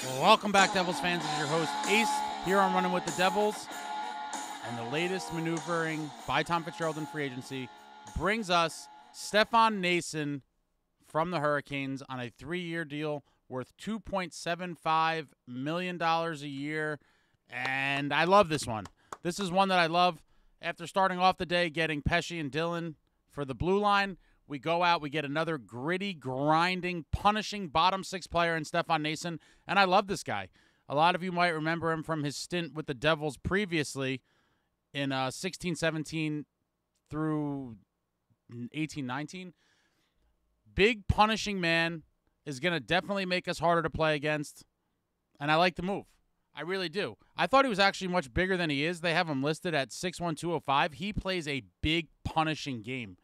Well, welcome back, Devils fans. This is your host, Ace, here on Running with the Devils. And the latest maneuvering by Tom Fitzgerald in free agency brings us Stefan Noesen from the Hurricanes on a 3-year deal worth $2.75 million a year. And I love this one. This is one that I love. After starting off the day getting Pesce and Dillon for the blue line, we go out, we get another gritty, grinding, punishing bottom six player in Stefan Noesen, and I love this guy. A lot of you might remember him from his stint with the Devils previously in 16-17 through 18-19. Big, punishing man, is going to definitely make us harder to play against, and I like the move. I really do. I thought he was actually much bigger than he is. They have him listed at 6'1", 205. He plays a big, punishing game.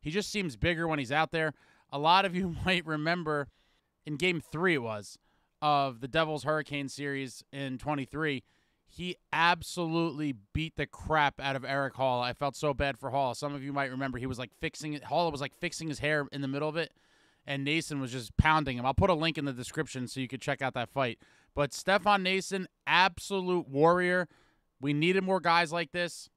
He just seems bigger when he's out there. A lot of you might remember in Game 3 it was of the Devils-Hurricane series in 23, he absolutely beat the crap out of Erik Haula. I felt so bad for Haula. Some of you might remember he was like Haula was like fixing his hair in the middle of it, and Noesen was just pounding him. I'll put a link in the description so you could check out that fight. But Stefan Noesen, absolute warrior. We needed more guys like this.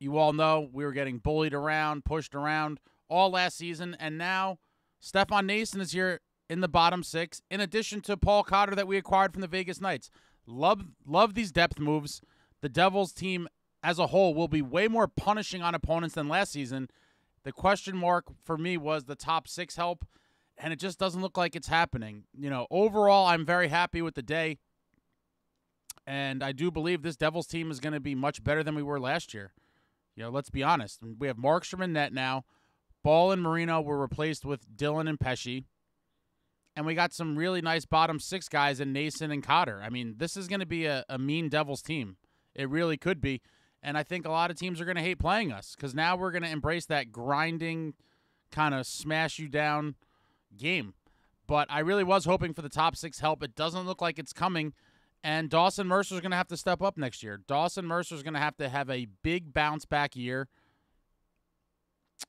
You all know we were getting bullied around, pushed around all last season, and now Stefan Noesen is here in the bottom six, in addition to Paul Cotter that we acquired from the Vegas Knights. Love these depth moves. The Devils team as a whole will be way more punishing on opponents than last season. The question mark for me was the top six help, and it just doesn't look like it's happening. You know, overall, I'm very happy with the day, and I do believe this Devils team is going to be much better than we were last year. You know, let's be honest. We have Markstrom and net now. Ball and Marino were replaced with Dillon and Pesce. And we got some really nice bottom six guys in Noesen and Cotter. I mean, this is going to be a mean Devils team. It really could be. And I think a lot of teams are going to hate playing us because now we're going to embrace that grinding, kind of smash you down game. But I really was hoping for the top six help. It doesn't look like it's coming. And Dawson Mercer's going to have to step up next year. Dawson Mercer's going to have a big bounce-back year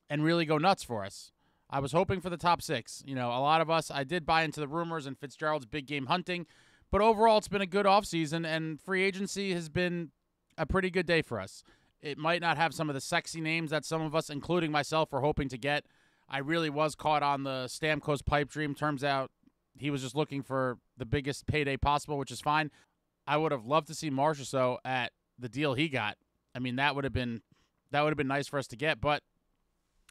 and really go nuts for us. I was hoping for the top six. You know, a lot of us, I did buy into the rumors and Fitzgerald's big game hunting. But overall, it's been a good offseason, and free agency has been a pretty good day for us. It might not have some of the sexy names that some of us, including myself, were hoping to get. I really was caught on the Stamkos pipe dream. Turns out he was just looking for the biggest payday possible, which is fine. I would have loved to see Marchessault at the deal he got. I mean, that would have been nice for us to get, but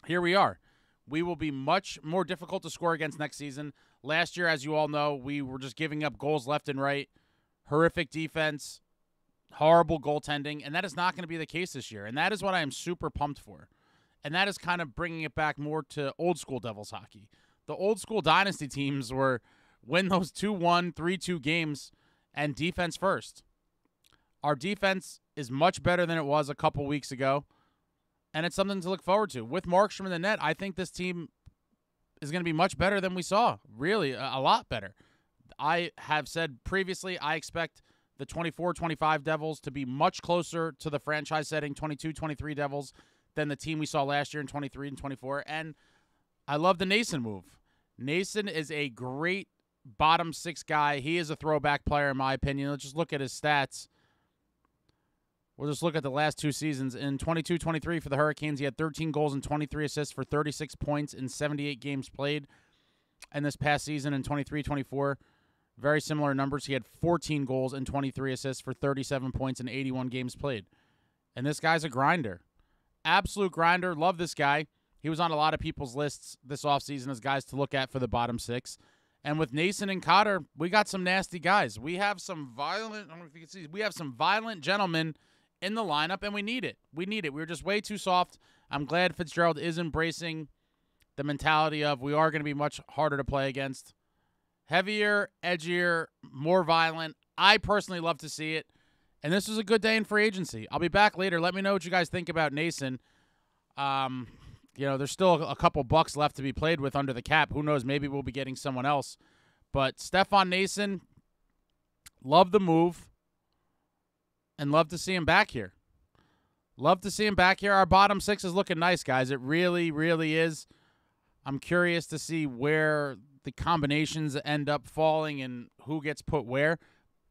here we are. We will be much more difficult to score against next season. Last year, as you all know, we were just giving up goals left and right. Horrific defense, horrible goaltending, and that is not going to be the case this year, and that is what I am super pumped for. And that is kind of bringing it back more to old-school Devils hockey. The old-school dynasty teams were win those 2-1, 3-2 games and defense first. Our defense is much better than it was a couple weeks ago, and it's something to look forward to. With Markstrom in the net, I think this team is going to be much better than we saw, really, a lot better. I have said previously I expect the 24-25 Devils to be much closer to the franchise setting 22-23 Devils than the team we saw last year in 23 and 24, and I love the Noesen move. Noesen is a great bottom six guy. He is a throwback player, in my opinion. Let's just look at his stats. We'll just look at the last two seasons. In 22-23 for the Hurricanes, he had 13 goals and 23 assists for 36 points in 78 games played. And this past season in 23-24, very similar numbers. He had 14 goals and 23 assists for 37 points in 81 games played. And this guy's a grinder. Absolute grinder. Love this guy. He was on a lot of people's lists this offseason as guys to look at for the bottom six. And with Noesen and Cotter, we got some nasty guys. We have some violent, I don't know if you can see, we have some violent gentlemen in the lineup, and we need it. We need it. We were just way too soft. I'm glad Fitzgerald is embracing the mentality of we are going to be much harder to play against. Heavier, edgier, more violent. I personally love to see it. And this was a good day in free agency. I'll be back later. Let me know what you guys think about Noesen. You know, there's still a couple bucks left to be played with under the cap. Who knows? Maybe we'll be getting someone else. But Stefan Noesen, love the move. And love to see him back here. Love to see him back here. Our bottom six is looking nice, guys. It really, really is. I'm curious to see where the combinations end up falling and who gets put where.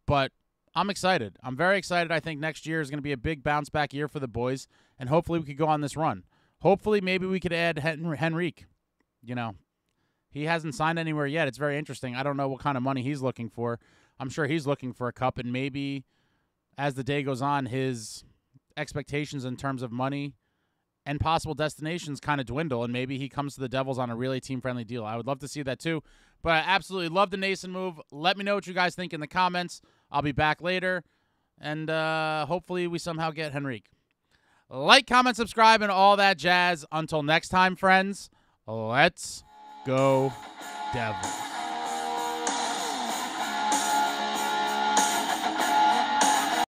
But I'm excited. I'm very excited. I think next year is going to be a big bounce back year for the boys, and hopefully we could go on this run. Hopefully maybe we could add Henrique. You know, he hasn't signed anywhere yet. It's very interesting. I don't know what kind of money he's looking for. I'm sure he's looking for a cup, and maybe as the day goes on, his expectations in terms of money and possible destinations kind of dwindle, and maybe he comes to the Devils on a really team-friendly deal. I would love to see that too, but I absolutely love the Noesen move. Let me know what you guys think in the comments. I'll be back later, and hopefully we somehow get Henrique. Like, comment, subscribe, and all that jazz. Until next time, friends, let's go Devils.